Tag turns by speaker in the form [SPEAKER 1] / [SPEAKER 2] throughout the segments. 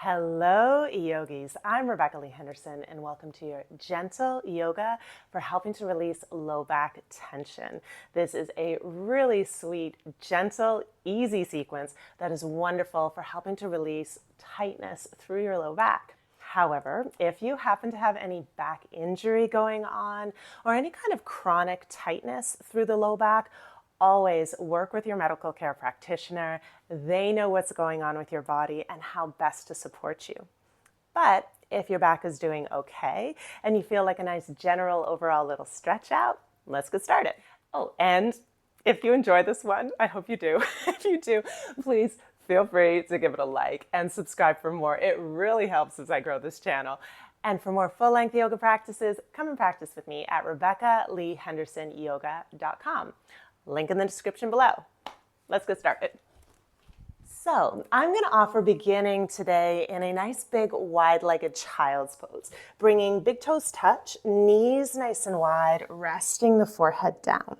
[SPEAKER 1] Hello, yogis. I'm Lee Henderson, and welcome to your gentle yoga for helping to release low back tension. This is a really sweet, gentle, easy sequence that is wonderful for helping to release tightness through your low back. However, if you happen to have any back injury going on or any kind of chronic tightness through the low back, always work with your medical care practitioner. They know what's going on with your body and how best to support you. But if your back is doing okay and you feel like a nice general overall little stretch out, let's get started. Oh, and if you enjoy this one, I hope you do. If you do, please feel free to give it a like and subscribe for more. It really helps as I grow this channel. And for more full-length yoga practices, come and practice with me at RebeccaLeeHendersonYoga.com. Link in the description below. Let's get started. So I'm going to offer beginning today in a nice big wide-legged child's pose, bringing big toes touch, knees nice and wide, resting the forehead down.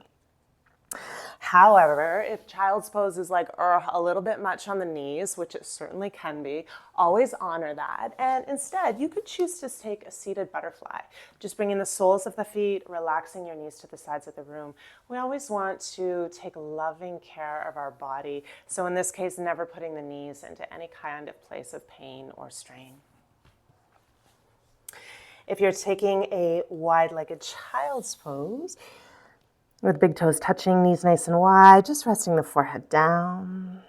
[SPEAKER 1] However, if child's pose is like a little bit much on the knees, which it certainly can be, always honor that. And instead, you could choose to take a seated butterfly. Just bringing the soles of the feet, relaxing your knees to the sides of the room. We always want to take loving care of our body. So in this case, never putting the knees into any kind of place of pain or strain. If you're taking a wide-legged child's pose, with big toes touching, knees nice and wide, just resting the forehead down.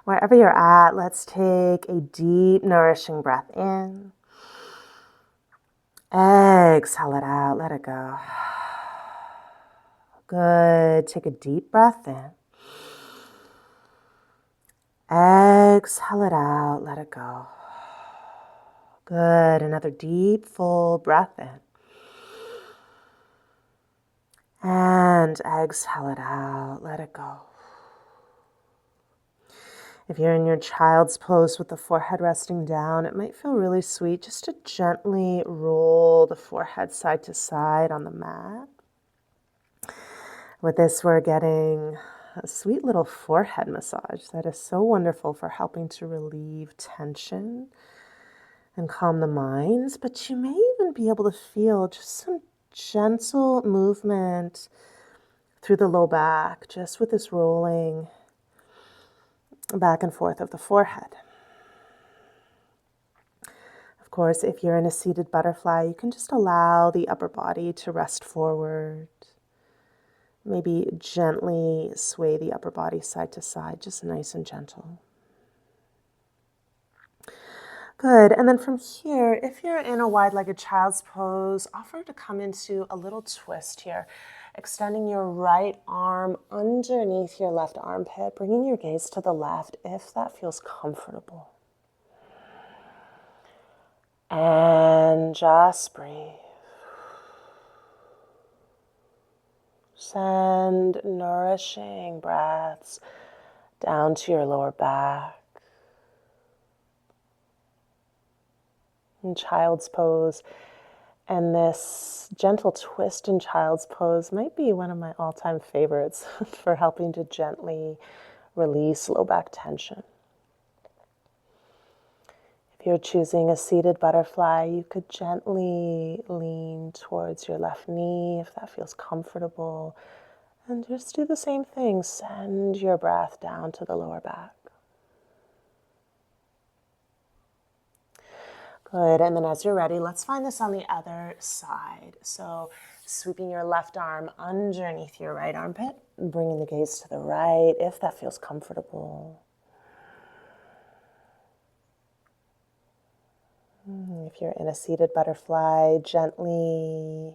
[SPEAKER 1] Wherever you're at, let's take a deep, nourishing breath in. Exhale it out, let it go. Good. Take a deep breath in. Exhale it out, let it go. Good. Another deep, full breath in. And exhale it out, let it go. If you're in your child's pose with the forehead resting down, it might feel really sweet just to gently roll the forehead side to side on the mat. With this, we're getting a sweet little forehead massage that is so wonderful for helping to relieve tension and calm the minds, but you may even be able to feel just some gentle movement through the low back, just with this rolling back and forth of the forehead. Of course, if you're in a seated butterfly, you can just allow the upper body to rest forward. Maybe gently sway the upper body side to side, just nice and gentle. Good. And then from here, if you're in a wide-legged child's pose, offer to come into a little twist here, extending your right arm underneath your left armpit, bringing your gaze to the left if that feels comfortable. And just breathe. Send nourishing breaths down to your lower back. In child's pose, and this gentle twist in child's pose might be one of my all-time favorites for helping to gently release low back tension. If you're choosing a seated butterfly, you could gently lean towards your left knee if that feels comfortable, and just do the same thing. Send your breath down to the lower back. Good, and then as you're ready, let's find this on the other side. So sweeping your left arm underneath your right armpit, and bringing the gaze to the right if that feels comfortable. If you're in a seated butterfly, gently,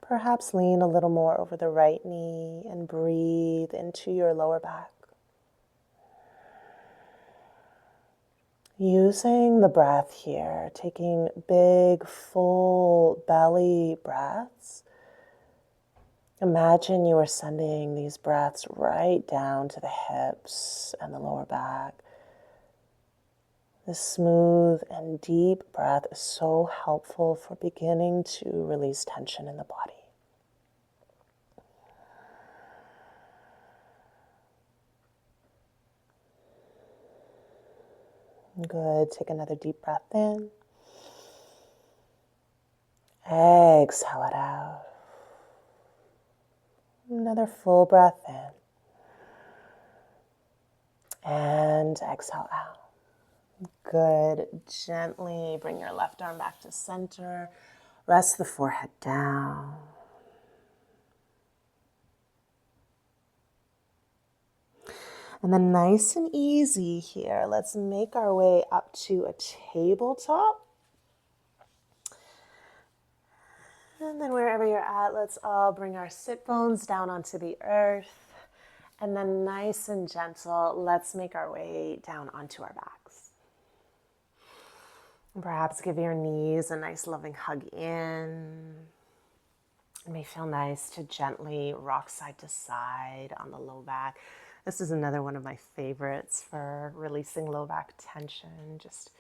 [SPEAKER 1] perhaps lean a little more over the right knee and breathe into your lower back. Using the breath here, taking big, full belly breaths. Imagine you are sending these breaths right down to the hips and the lower back. This smooth and deep breath is so helpful for beginning to release tension in the body. Good. Take another deep breath in. Exhale it out. Another full breath in. And exhale out. Good. Gently bring your left arm back to center. Rest the forehead down. And then nice and easy here, let's make our way up to a tabletop. And then wherever you're at, let's all bring our sit bones down onto the earth. And then nice and gentle, let's make our way down onto our backs. And perhaps give your knees a nice loving hug in. It may feel nice to gently rock side to side on the low back. This is another one of my favorites for releasing low back tension. Just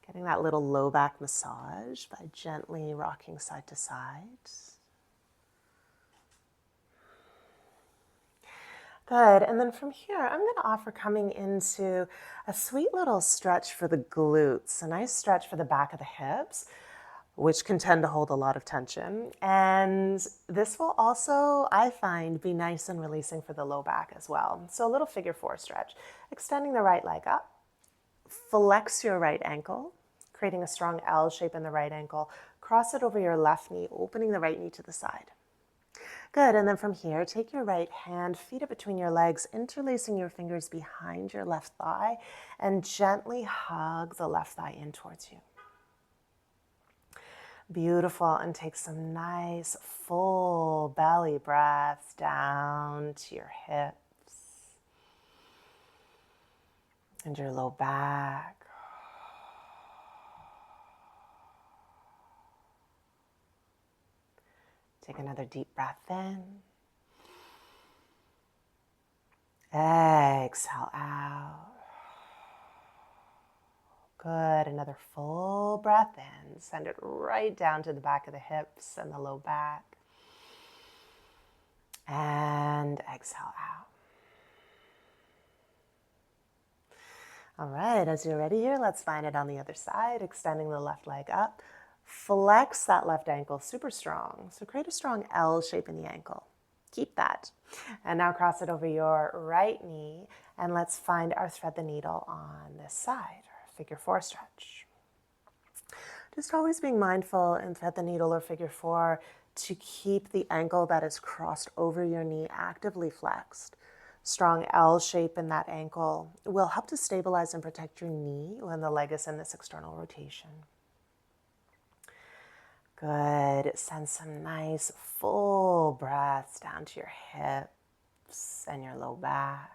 [SPEAKER 1] getting that little low back massage by gently rocking side to side. Good. And then from here, I'm going to offer coming into a sweet little stretch for the glutes, a nice stretch for the back of the hips, which can tend to hold a lot of tension. And this will also, I find, be nice and releasing for the low back as well. So a little figure four stretch, extending the right leg up, flex your right ankle, creating a strong L shape in the right ankle, cross it over your left knee, opening the right knee to the side. Good, and then from here, take your right hand, feet it between your legs, interlacing your fingers behind your left thigh, and gently hug the left thigh in towards you. Beautiful, and take some nice full belly breaths down to your hips and your low back. Take another deep breath in. Exhale out. Good. Another full breath in. Send it right down to the back of the hips and the low back. And exhale out. All right, as you're ready here, let's find it on the other side, extending the left leg up. Flex that left ankle super strong. So create a strong L shape in the ankle. Keep that. And now cross it over your right knee, and let's find our thread the needle on this side, or figure four stretch. Just always being mindful in thread the needle or figure four to keep the ankle that is crossed over your knee actively flexed. Strong L shape in that ankle will help to stabilize and protect your knee when the leg is in this external rotation. Good. Send some nice full breaths down to your hips and your low back.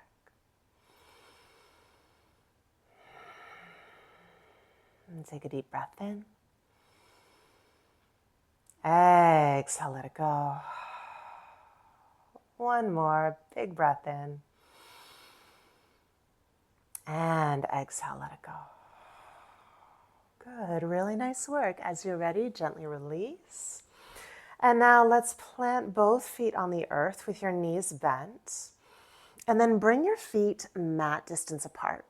[SPEAKER 1] And take a deep breath in. Exhale, let it go. One more big breath in. And exhale, let it go. Good, really nice work. As you're ready, gently release. And now let's plant both feet on the earth with your knees bent. And then bring your feet mat distance apart.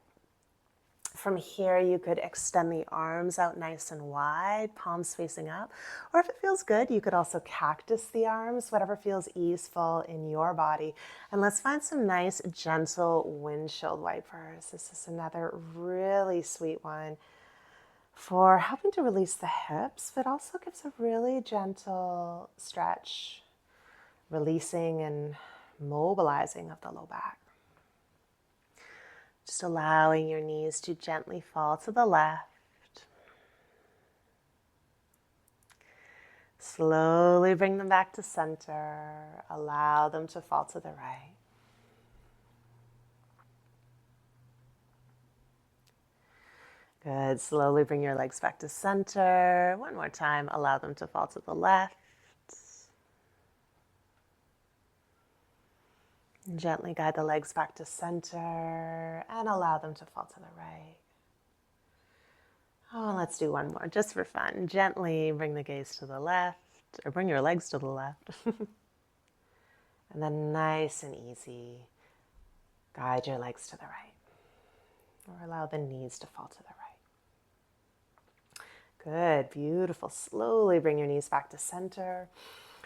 [SPEAKER 1] From here, you could extend the arms out nice and wide, palms facing up. Or if it feels good, you could also cactus the arms, whatever feels easeful in your body. And let's find some nice, gentle windshield wipers. This is another really sweet one for helping to release the hips, but also gives a really gentle stretch, releasing and mobilizing of the low back. Just allowing your knees to gently fall to the left. Slowly bring them back to center. Allow them to fall to the right. Good. Slowly bring your legs back to center. One more time. Allow them to fall to the left. Gently guide the legs back to center and allow them to fall to the right. Oh, let's do one more just for fun. Gently bring the gaze to the left, or bring your legs to the left. And then nice and easy, guide your legs to the right. Or allow the knees to fall to the right. Good, beautiful. Slowly bring your knees back to center.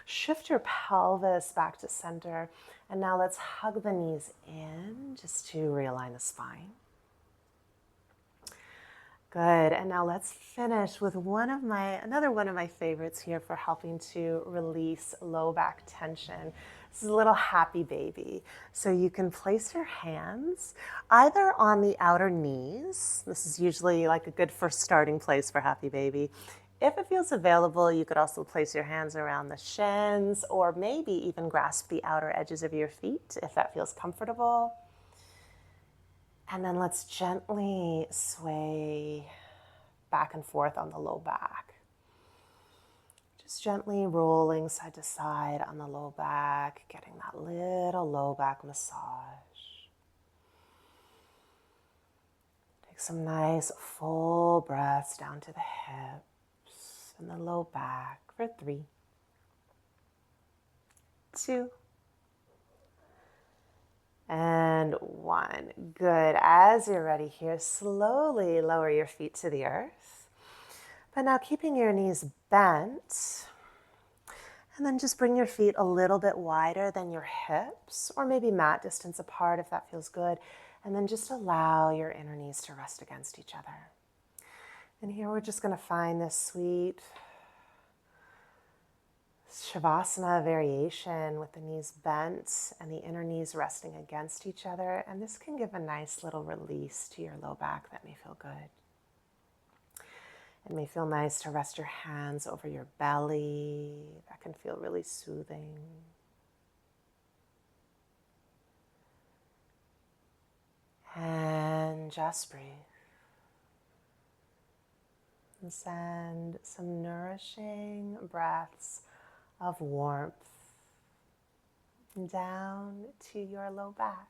[SPEAKER 1] Shift your pelvis back to center. And now let's hug the knees in just to realign the spine. Good, and now let's finish with another one of my favorites here for helping to release low back tension. This is a little happy baby. So you can place your hands either on the outer knees. This is usually like a good first starting place for happy baby. If it feels available, you could also place your hands around the shins or maybe even grasp the outer edges of your feet if that feels comfortable. And then let's gently sway back and forth on the low back. Just gently rolling side to side on the low back, getting that little low back massage. Take some nice full breaths down to the hips and the low back for 3, 2, and 1. Good. As you're ready here, slowly lower your feet to the earth. But now keeping your knees bent, and then just bring your feet a little bit wider than your hips, or maybe mat distance apart if that feels good. And then just allow your inner knees to rest against each other. And here we're just going to find this sweet Shavasana variation with the knees bent and the inner knees resting against each other. And this can give a nice little release to your low back that may feel good. It may feel nice to rest your hands over your belly. That can feel really soothing. And just breathe. And send some nourishing breaths of warmth down to your low back.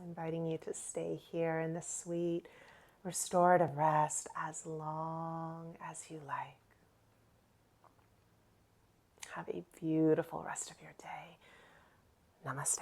[SPEAKER 1] Inviting you to stay here in the sweet, restorative rest as long as you like. Have a beautiful rest of your day. Namaste.